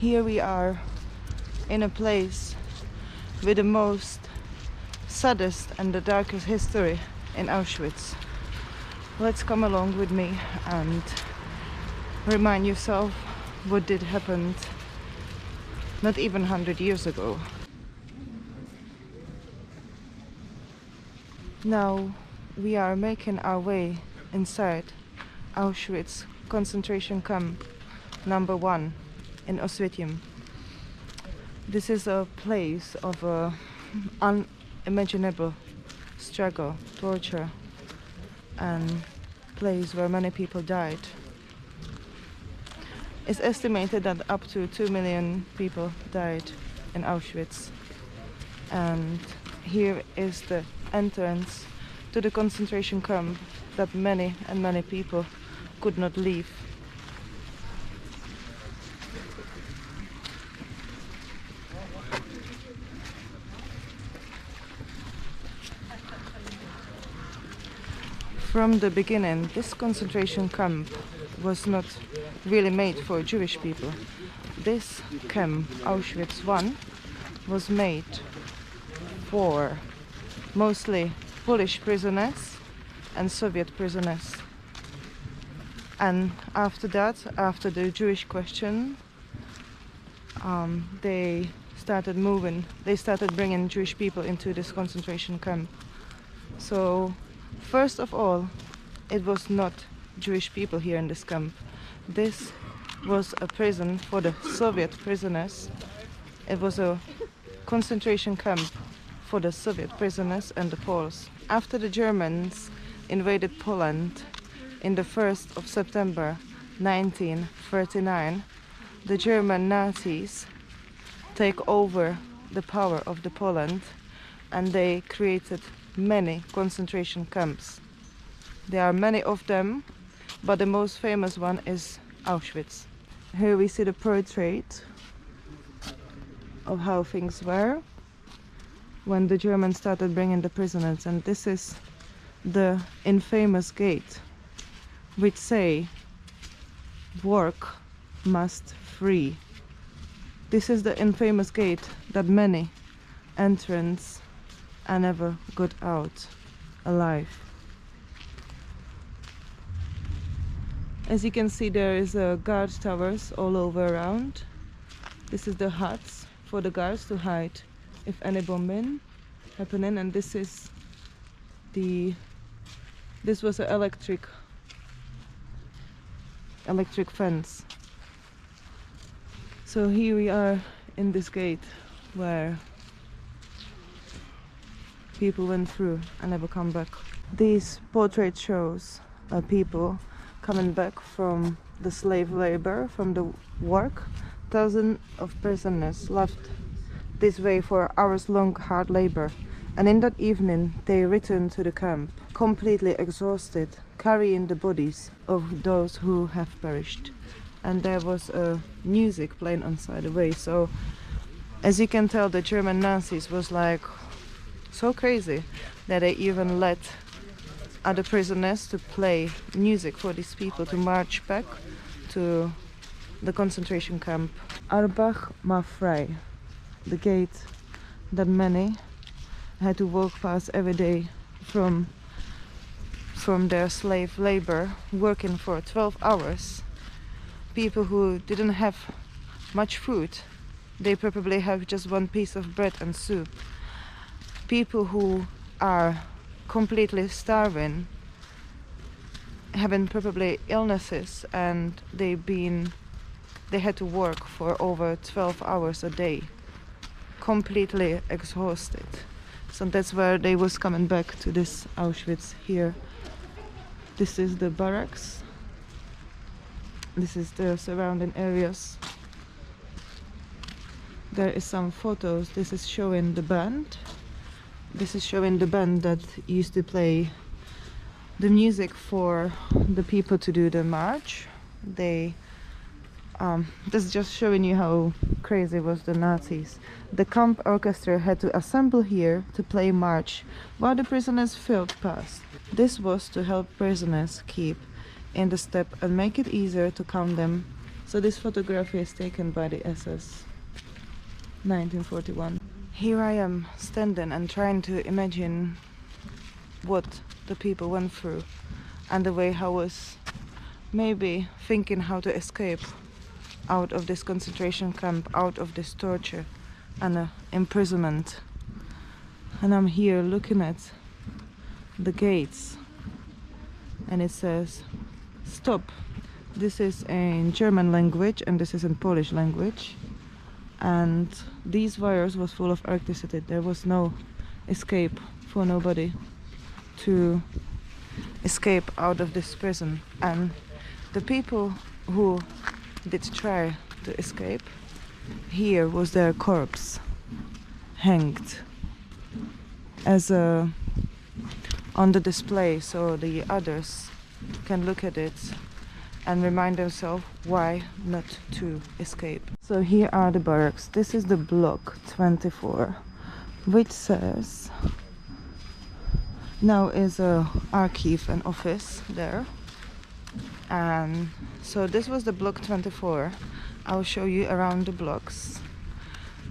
Here we are in a place with the most saddest and the darkest history in Auschwitz. Let's come along with me and remind yourself what did happen not even 100 years ago. Now we are making our way inside Auschwitz concentration camp number 1 in Auschwitz. This is a place of unimaginable struggle, torture, and place where many people died. It's estimated that up to 2 million people died in Auschwitz. And here is the entrance to the concentration camp that many people could not leave. From the beginning, this concentration camp was not really made for Jewish people. This camp, Auschwitz I, was made for mostly Polish prisoners and Soviet prisoners. And after that, after the Jewish question, they started bringing Jewish people into this concentration camp. So first of all, it was not Jewish people here in this camp. This was a prison for the Soviet prisoners. It was a concentration camp for the Soviet prisoners and the Poles. After the Germans invaded Poland in the 1st of September 1939, the German Nazis take over the power of the Poland, and they created many concentration camps. There are many of them, but the most famous one is Auschwitz. Here we see the portrait of how things were when the Germans started bringing the prisoners, and this is the infamous gate which say work must free. This is the infamous gate that many entrants and never got out alive. As you can see, there is guard towers all over around. This is the huts for the guards to hide if any bombing happening, and this was an electric fence. So here we are in this gate where people went through and never come back. These portrait shows people coming back from the slave labor, from the work. Thousands of prisoners left this way for hours-long hard labor, and in that evening they returned to the camp, completely exhausted, carrying the bodies of those who have perished. And there was music playing outside the way. So as you can tell, the German Nazis was like so crazy that they even let other prisoners to play music for these people to march back to the concentration camp. Arbach ma frei, the gate that many had to walk past every day from their slave labor, working for 12 hours. People who didn't have much food, they probably have just one piece of bread and soup. People who are completely starving, having probably illnesses, and they had to work for over 12 hours a day, completely exhausted. So that's where they was coming back to this Auschwitz here. This is the barracks. This is the surrounding areas. There is some photos. This is showing the band. This is showing the band that used to play the music for the people to do the march. This is just showing you how crazy was the Nazis. The camp orchestra had to assemble here to play march while the prisoners filed past. This was to help prisoners keep in the step and make it easier to count them So this photograph is taken by the SS, 1941. Here I am standing and trying to imagine what the people went through and the way I was maybe thinking how to escape out of this concentration camp, out of this torture and imprisonment. And I'm here looking at the gates and it says stop. This is in German language and this is in Polish language, and these wires was full of electricity. There was no escape for nobody to escape out of this prison, and the people who did try to escape, here was their corpse hanged as a on the display, so the others can look at it and remind themselves why not to escape. So here are the barracks. This is the block 24, which says now is a archive and office there. And so this was the block 24. I'll show you around the blocks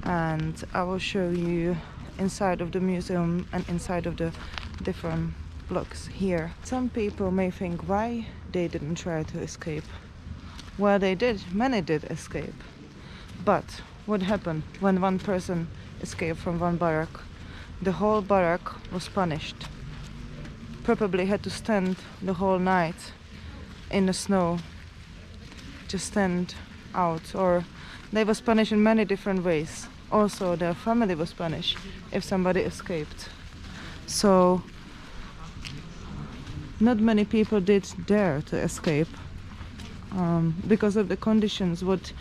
and I will show you inside of the museum and inside of the different blocks here. Some people may think why they didn't try to escape. Well, they did. Many did escape. But what happened when one person escaped from one barrack? The whole barrack was punished. Probably had to stand the whole night in the snow, just stand out, or they was punished in many different ways. Also, their family was punished if somebody escaped. So not many people did dare to escape because of the conditions what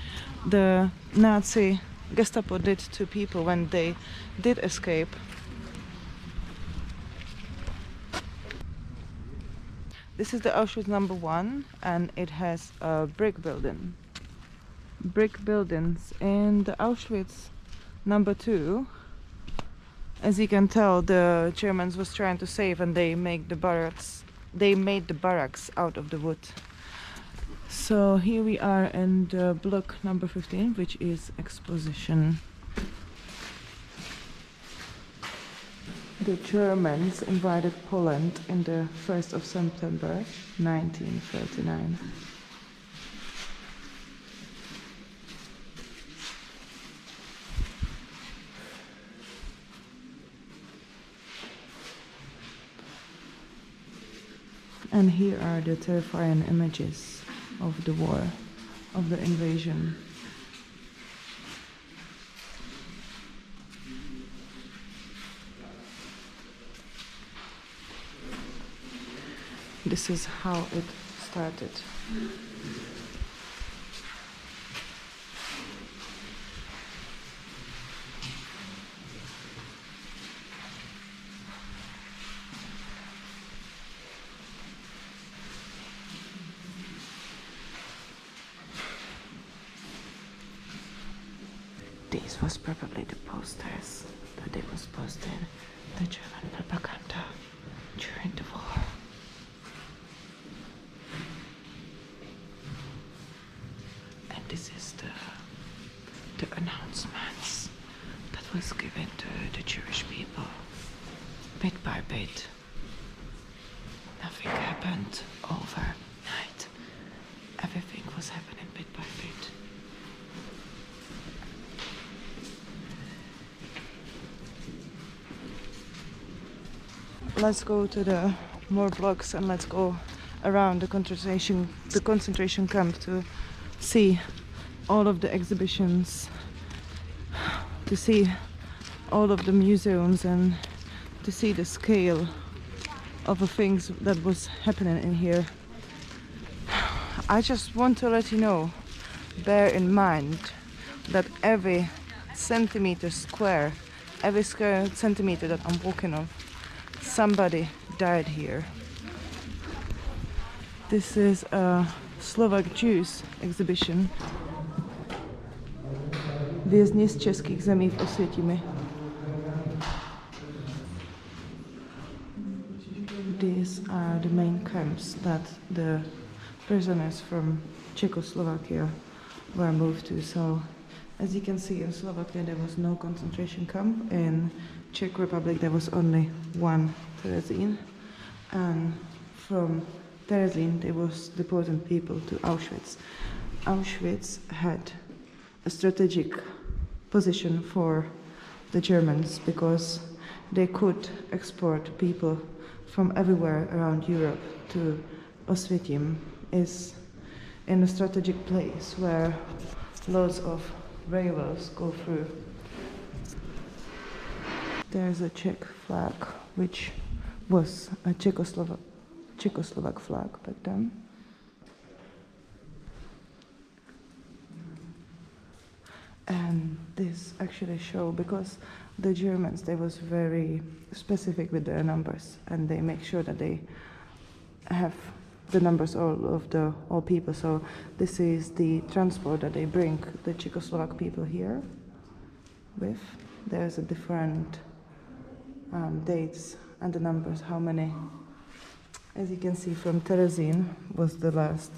the Nazi Gestapo did to people when they did escape. This is the Auschwitz number 1 and it has a brick building. Brick buildings in the Auschwitz number 2. As you can tell, the Germans was trying to save and they made the barracks out of the wood. So here we are in the block number 15, which is exposition. The Germans invaded Poland in the 1st of September 1939. And here are the terrifying images of the war, of the invasion. This is how it started. These was probably the posters that they was posting the German propaganda during the war. And this is the announcements that was given to the Jewish people, bit by bit. Nothing happened overnight. Everything was happening bit by bit. Let's go to the more blocks and let's go around the concentration camp to see all of the exhibitions, to see all of the museums and to see the scale of the things that was happening in here. I just want to let you know, bear in mind that every centimeter square, every square centimeter that I'm walking on, somebody died here. This is a Slovak Jews exhibition. Vězni z českých zemí v Osvětimi. These are the main camps that the prisoners from Czechoslovakia were moved to. So, as you can see, in Slovakia there was no concentration camp. In Czech Republic there was only one Terezín, and from Terezín they was deporting people to Auschwitz. Auschwitz had a strategic position for the Germans because they could export people from everywhere around Europe to Oswiecim. Is in a strategic place where loads of railways go through. There's a Czech flag, which was a Czechoslovak flag back then. And this actually show, because the Germans, they was very specific with their numbers, and they make sure that they have the numbers all people. So this is the transport that they bring the Czechoslovak people here with. There's a different dates and the numbers, how many. As you can see, from Terezín was the last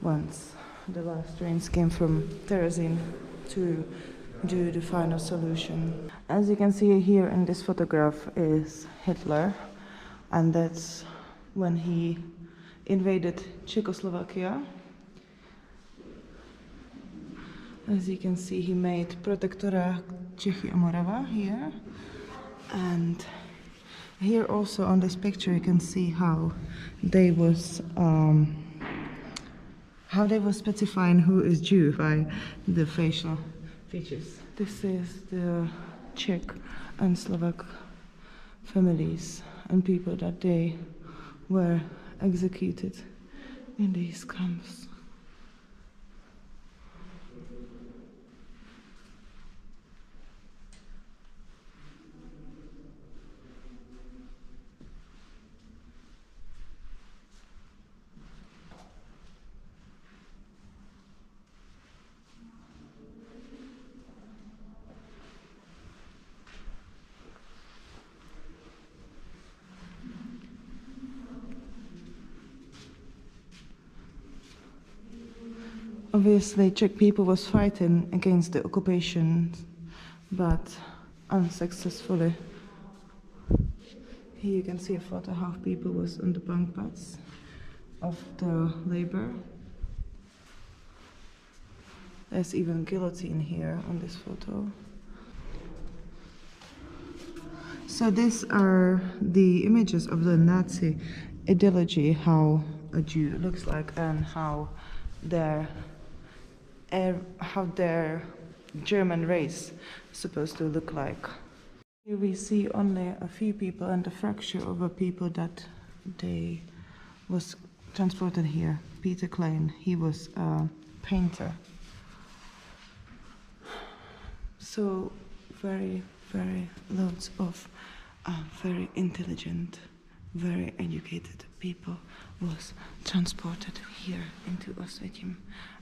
ones. The last trains came from Terezín to do the final solution. As you can see here in this photograph is Hitler, and that's when he invaded Czechoslovakia. As you can see, he made Protectorate Čechy a Morava here, and here also on this picture you can see how they was specifying who is Jew by the facial features. This is the Czech and Slovak families and people that they were executed in these camps. Obviously, Czech people was fighting against the occupation, but unsuccessfully. Here you can see a photo how people was on the bunk beds of the labor. There's even guillotine here on this photo. So these are the images of the Nazi ideology, how a Jew looks like and how their German race is supposed to look like. Here we see only a few people and a fracture of a people that they was transported here. Peter Klein, he was a painter. So very loads of very intelligent, very educated people was transported here into Oswiecim,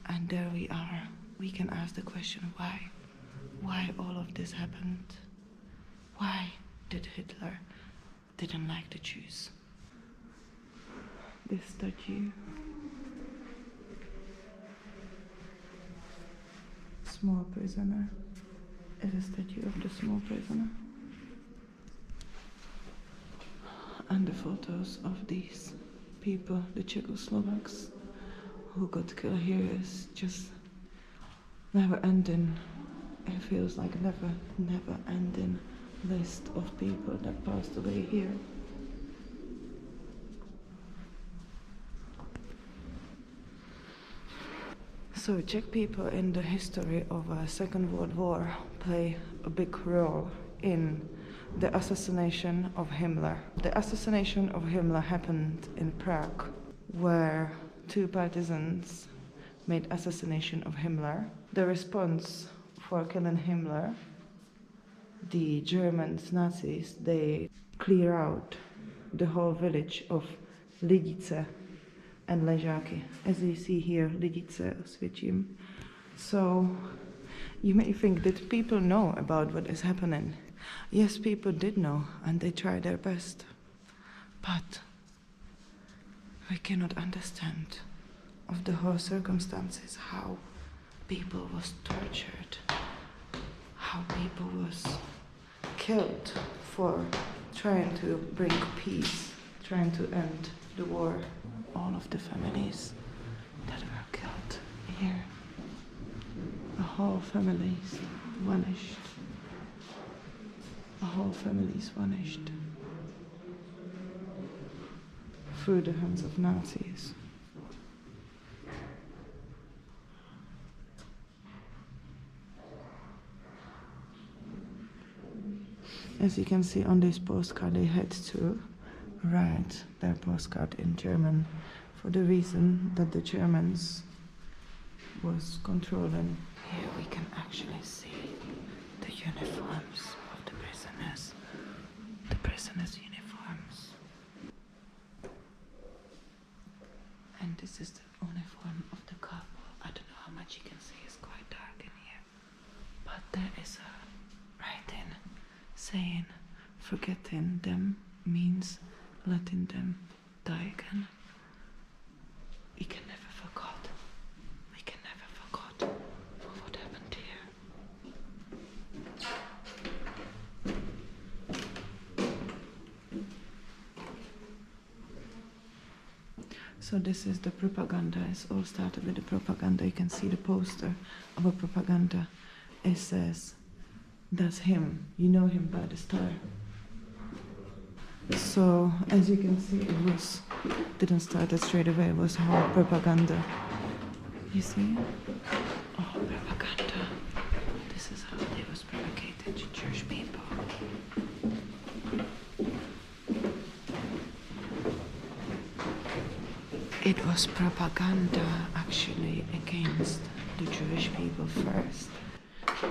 and there we are. We can ask the question, why all of this happened? Why did Hitler didn't like the Jews? This statue, small prisoner, is a statue of the small prisoner. And the photos of these people, the Czechoslovaks, who got killed here is just never ending. It feels like never ending list of people that passed away here. So Czech people in the history of Second World War play a big role in the assassination of Himmler. The assassination of Himmler happened in Prague, where two partisans made assassination of Himmler. The response for killing Himmler, the Germans, Nazis, they clear out the whole village of Lidice and Ležáky. As you see here, Lidice, Oswiecim. So you may think that people know about what is happening. Yes, people did know, and they tried their best. But we cannot understand of the whole circumstances how people was tortured, how people was killed for trying to bring peace, trying to end the war. All of the families that were killed here, the whole families vanished. The whole families vanished through the hands of Nazis. As you can see on this postcard, they had to write their postcard in German for the reason that the Germans was controlling. Here we can actually see the uniforms of the prisoners' uniforms. And this is the uniform of the couple. I don't know how much you can see, it's quite dark in here. But there is a writing saying, forgetting them means letting them die again. We can never forget. We can never forget for what happened here. So this is the propaganda. It's all started with the propaganda. You can see the poster of a propaganda. It says, that's him. You know him by the star. So, as you can see, didn't start it straight away. It was whole propaganda. You see? Oh, propaganda. This is how they was propagated to Jewish people. It was propaganda actually against the Jewish people first.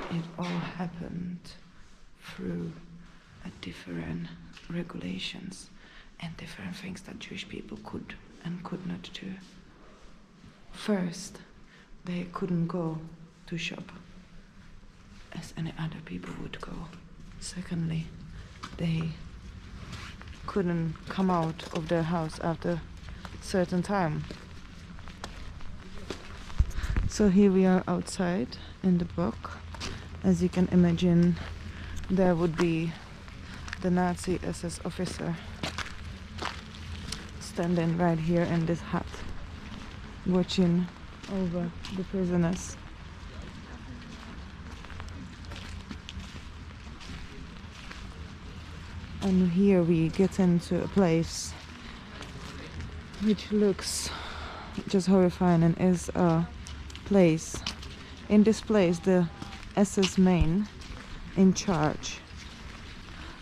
It all happened through different regulations and different things that Jewish people could and could not do. First, they couldn't go to shop as any other people would go. Secondly, they couldn't come out of their house after a certain time. So here we are outside in the book. As you can imagine, there would be the Nazi SS officer standing right here in this hut, watching over the prisoners. And here we get into a place which looks just horrifying and is a place. In this place, the SS main in charge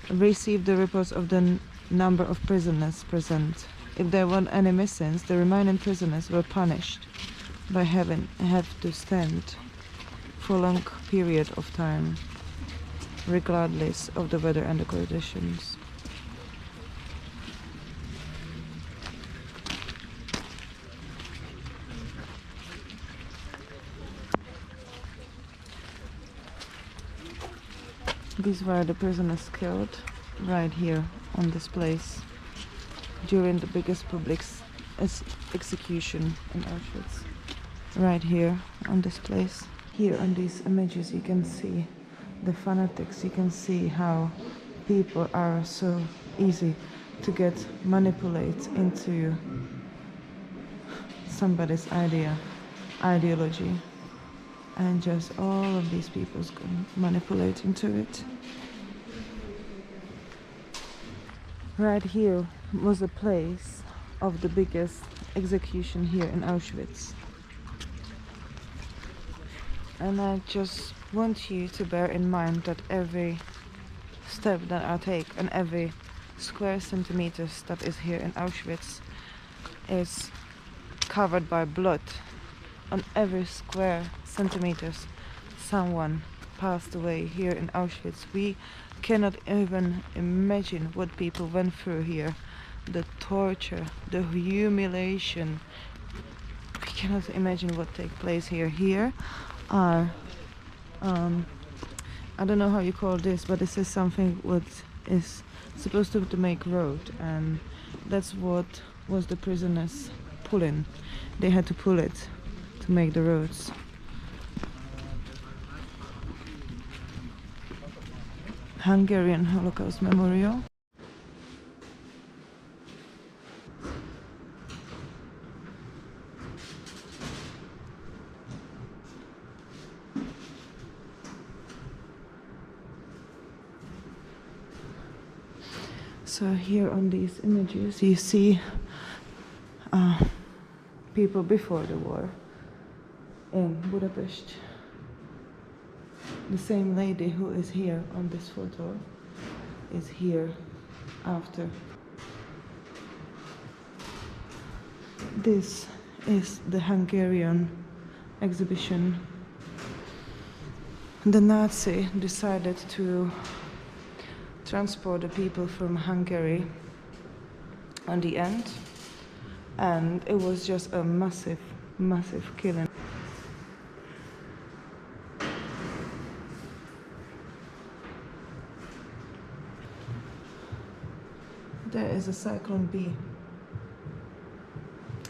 received the reports of the number of prisoners present. If there were any missing, the remaining prisoners were punished by have to stand for a long period of time, regardless of the weather and the conditions. These were the prisoners killed right here on this place during the biggest public execution in Auschwitz. Right here on this place. Here on these images you can see the fanatics. You can see how people are so easy to get manipulated into somebody's ideology. And just all of these people manipulate into it. Right here was a place of the biggest execution here in Auschwitz. And I just want you to bear in mind that every step that I take and every square centimeters that is here in Auschwitz is covered by blood. On every square centimeters someone passed away here in Auschwitz. We cannot even imagine what people went through here. The torture, the humiliation. We cannot imagine what takes place here. Here are I don't know how you call this, but this is something what is supposed to make road, and that's what was the prisoners pulling. They had to pull it to make the roads. Hungarian Holocaust Memorial. So here on these images you see people before the war in Budapest. The same lady who is here on this photo is here after. This is the Hungarian exhibition. The Nazi decided to transport the people from Hungary on the end, and it was just a massive killing. There is a Cyclone B,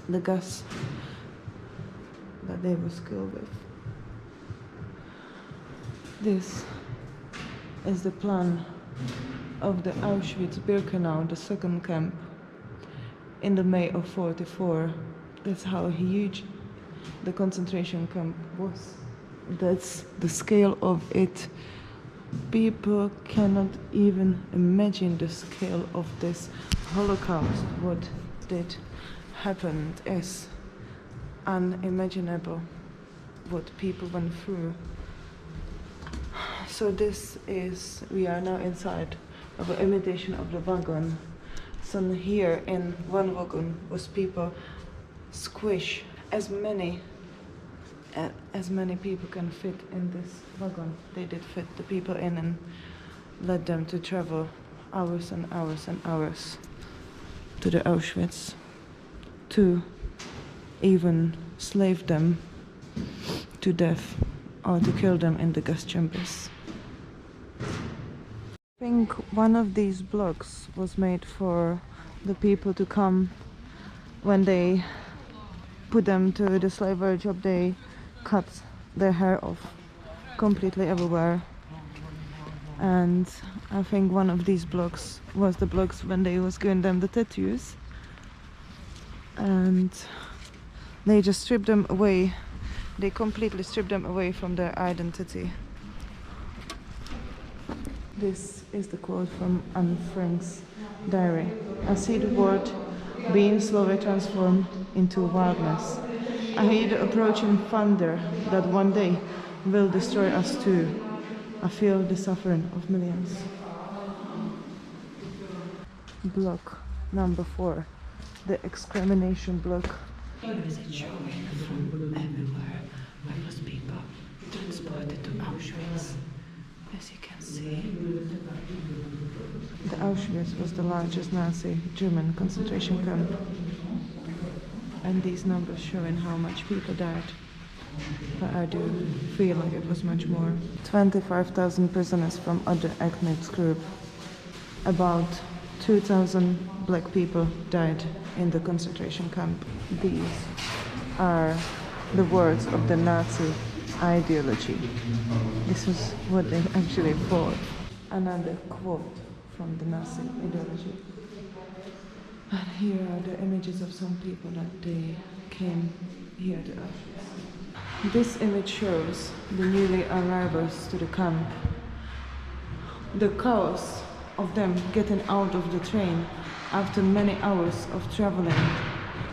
the gas that they was killed with. This is the plan of the Auschwitz-Birkenau, the second camp, in the May of 44. That's how huge the concentration camp was. That's the scale of it. People cannot even imagine the scale of this Holocaust. What did happen is unimaginable, what people went through. So we are now inside of an imitation of the wagon. So here in one wagon was people squish as many people can fit in this wagon. They did fit the people in and let them to travel hours and hours and hours to the Auschwitz, to even slave them to death or to kill them in the gas chambers. I think one of these blocks was made for the people to come when they put them to the slavery job. They cut their hair off completely everywhere, and I think one of these blocks was the blocks when they was giving them the tattoos, and they just stripped them away. They completely stripped them away from their identity. This is the quote from Anne Frank's diary. I see the world being slowly transformed into wildness. I hear the approaching thunder that one day will destroy us too. I feel the suffering of millions. Block number 4, the extermination block. Here is it showing from everywhere where was people transported to Auschwitz. As you can see, the Auschwitz was the largest Nazi German concentration camp, and these numbers showing how much people died, but I do feel like it was much more. 25,000 prisoners from other ethnic groups. About 2,000 black people died in the concentration camp. These are the words of the Nazi ideology. This is what they actually fought. Another quote from the Nazi ideology. And here are the images of some people that they came here to Auschwitz. This image shows the newly arrivals to the camp. The chaos of them getting out of the train after many hours of traveling,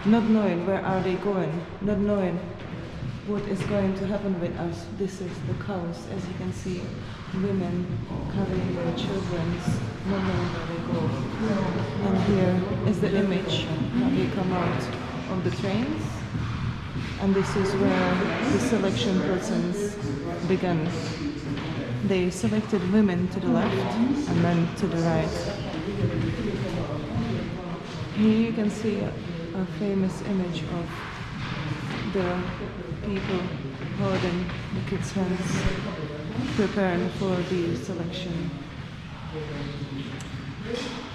not knowing where are they going, not knowing what is going to happen with us. This is the chaos. As you can see, women carrying their children, not knowing where they go. And here is the image how they come out of the trains. And this is where the selection process began. They selected women to the left and men to the right. Here you can see a famous image of the people holding the kids' hands, preparing for the selection.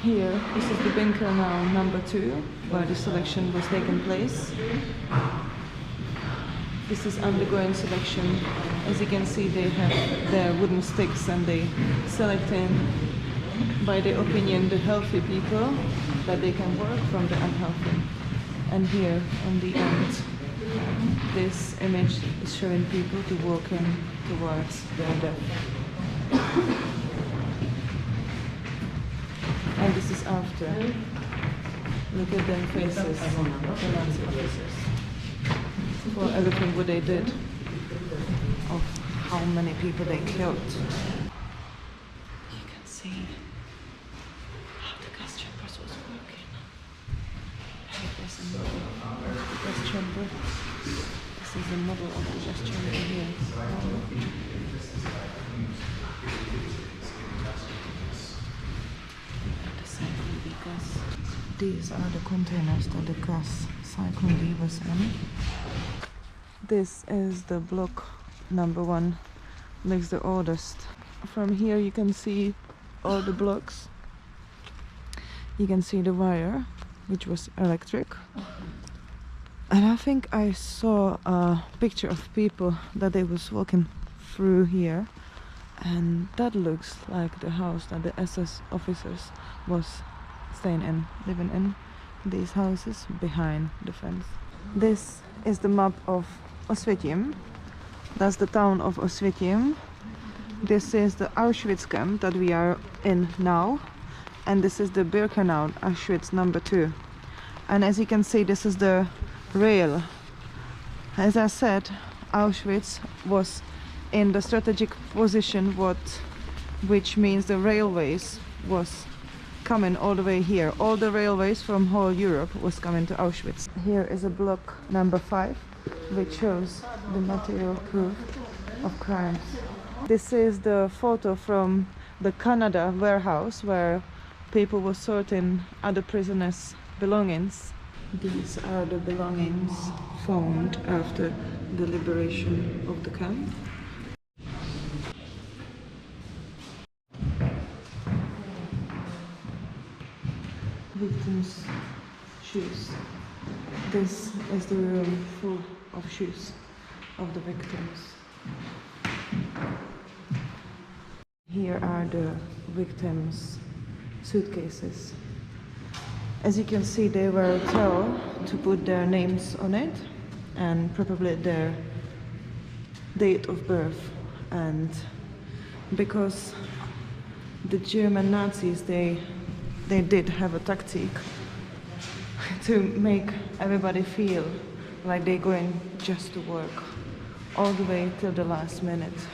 Here, this is the bunker now number 2, where the selection was taking place. This is undergoing selection As you can see, they have their wooden sticks and they select in, by their opinion, the healthy people that they can work from the unhealthy. And here on the end, this image is showing people to walking towards their death. And this is after. Look at their faces, the Nazi officers, for everything what they did, of how many people they killed. You can see how the gas chambers was working. Here is a model of the gas chamber. This is a model of the gas chamber here. And the Cyclone D gas. These are the containers that the gas Cyclone D was in. This is the block number 1, next the oldest. From here you can see all the blocks. You can see the wire, which was electric. And I think I saw a picture of people that they was walking through here. And that looks like the house that the SS officers was staying in, living in, these houses behind the fence. This is the map of Auschwitz. That's the town of Auschwitz. This is the Auschwitz camp that we are in now, and this is the Birkenau Auschwitz number 2. And as you can see, this is the rail. As I said, Auschwitz was in the strategic position, which means the railways was coming all the way here. All the railways from whole Europe was coming to Auschwitz. Here is a block number 5, which shows the material proof of crimes. This is the photo from the Canada warehouse where people were sorting other prisoners' belongings. These are the belongings found after the liberation of the camp. Victims' shoes. This is the room full of shoes of the victims. Here are the victims' suitcases. As you can see, they were told to put their names on it and probably their date of birth. And because the German Nazis, they did have a tactic to make everybody feel like they're going just to work all the way till the last minute.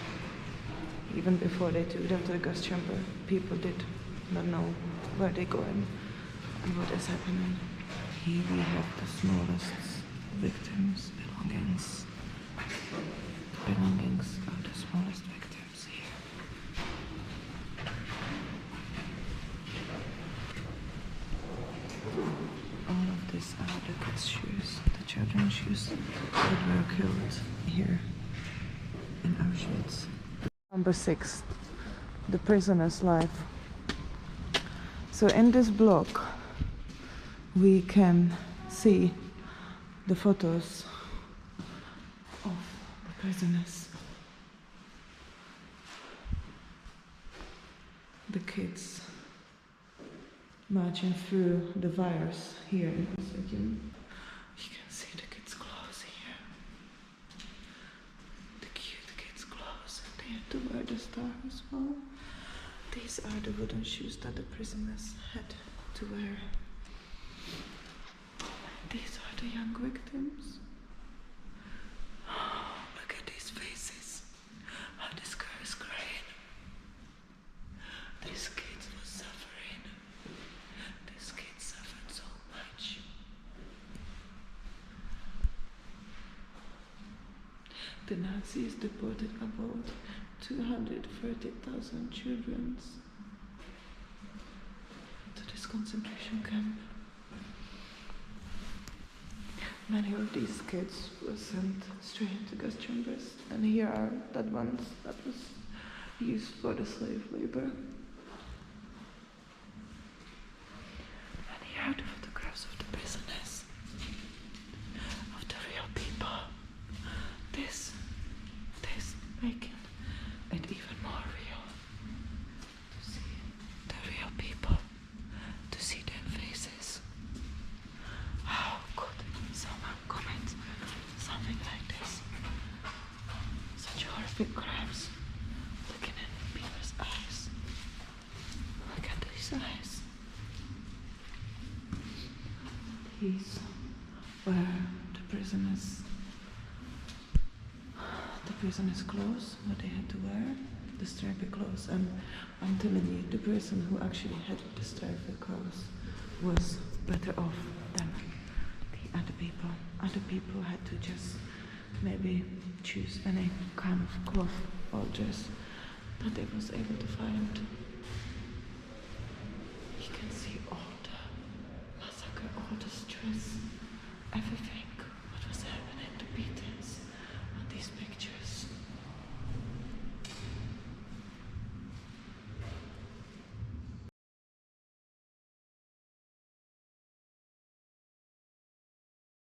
Even before they took them to the gas chamber, people did not know where they're going and what is happening. Here we have the smallest victims' belongings. The belongings of the smallest victims here. All of this are the kids' shoes, the children's shoes that were killed here in Auschwitz. Number 6, the prisoner's life. So in this block we can see the photos of the prisoners. The kids marching through the wires here in Auschwitz. You can see the kids' clothes here. The cute kids' clothes, and they had to wear the star as well. These are the wooden shoes that the prisoners had to wear. These are the young victims. Look at these faces. How this girl is crying. These kids were suffering. These kids suffered so much. The Nazis deported about 230,000 children to this concentration camp. Many of these kids were sent straight to gas chambers, and here are dead ones that was used for the slave labor. And here are the photographs of the prisoners, of the real people. This These were the prisoners' clothes, what they had to wear, the stripy clothes. And I'm telling you, the person who actually had the stripy clothes was better off than the other people. Other people had to just maybe choose any kind of cloth or dress that they was able to find.